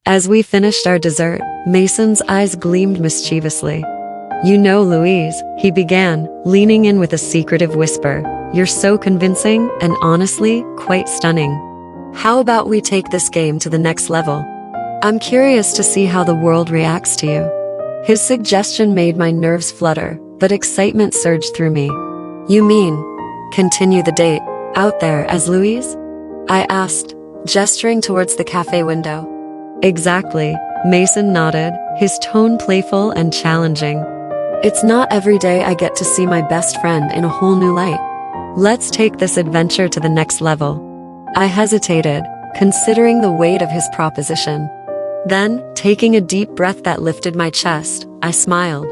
As we finished our dessert, Mason's eyes gleamed mischievously. "You know, Louise," he began, leaning in with a secretive whisper, "you're so convincing and honestly, quite stunning. How about we take this game to the next level? I'm curious to see how the world reacts to you." His suggestion made my nerves flutter, but excitement surged through me. "You mean, continue the date, out there as Louise?" I asked, gesturing towards the cafe window. "Exactly," Mason nodded, his tone playful and challenging. "It's not every day I get to see my best friend in a whole new light. Let's take this adventure to the next level." I hesitated, considering the weight of his proposition. Then, taking a deep breath that lifted my chest, I smiled.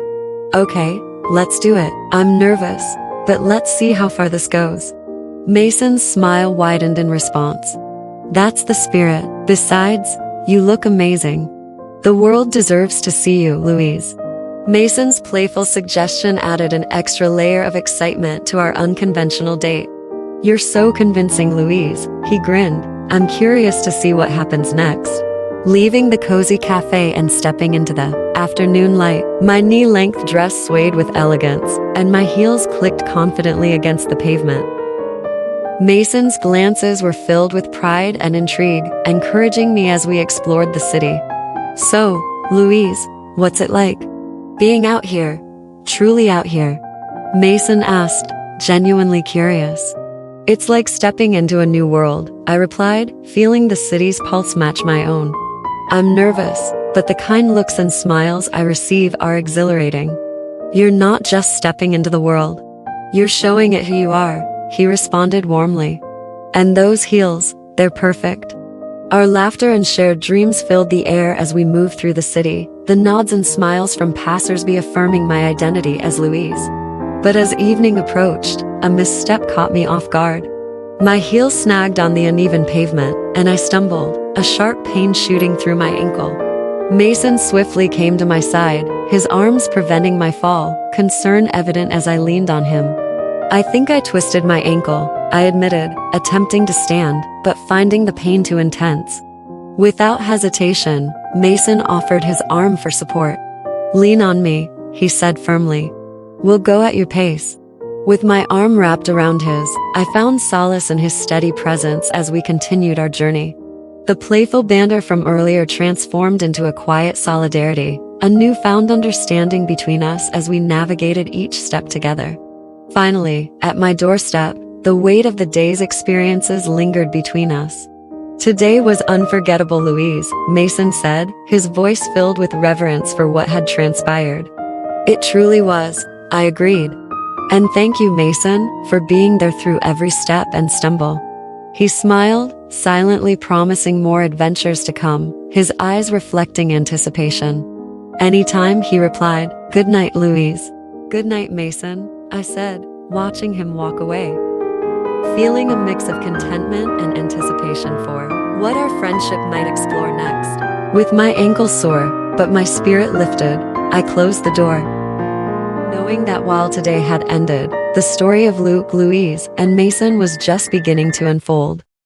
"Okay, let's do it. I'm nervous, but let's see how far this goes." Mason's smile widened in response. "That's the spirit. Besides, you look amazing. The world deserves to see you, Louise." Mason's playful suggestion added an extra layer of excitement to our unconventional date. "You're so convincing, Louise," he grinned. "I'm curious to see what happens next." Leaving the cozy cafe and stepping into the afternoon light, my knee-length dress swayed with elegance, and my heels clicked confidently against the pavement. Mason's glances were filled with pride and intrigue, encouraging me as we explored the city. "So, Louise, what's it like being out here, truly out here?" Mason asked, genuinely curious. "It's like stepping into a new world," I replied, feeling the city's pulse match my own. "I'm nervous, but the kind looks and smiles I receive are exhilarating." "You're not just stepping into the world. You're showing it who you are," he responded warmly. "And those heels, they're perfect." Our laughter and shared dreams filled the air as we moved through the city, the nods and smiles from passers-by affirming my identity as Louise. But as evening approached, a misstep caught me off guard. My heel snagged on the uneven pavement, and I stumbled, a sharp pain shooting through my ankle. Mason swiftly came to my side, his arms preventing my fall, concern evident as I leaned on him. "I think I twisted my ankle," I admitted, attempting to stand, but finding the pain too intense. Without hesitation, Mason offered his arm for support. "Lean on me," he said firmly. "We'll go at your pace." With my arm wrapped around his, I found solace in his steady presence as we continued our journey. The playful banter from earlier transformed into a quiet solidarity, a newfound understanding between us as we navigated each step together. Finally, at my doorstep, the weight of the day's experiences lingered between us. "Today was unforgettable, Louise," Mason said, his voice filled with reverence for what had transpired. "It truly was," I agreed. "And thank you, Mason, for being there through every step and stumble." He smiled, silently promising more adventures to come, his eyes reflecting anticipation. "Anytime," he replied. "Good night, Louise." "Good night, Mason," I said, watching him walk away, feeling a mix of contentment and anticipation for what our friendship might explore next. With my ankle sore, but my spirit lifted, I closed the door, knowing that while today had ended, the story of Luke, Louise, and Mason was just beginning to unfold.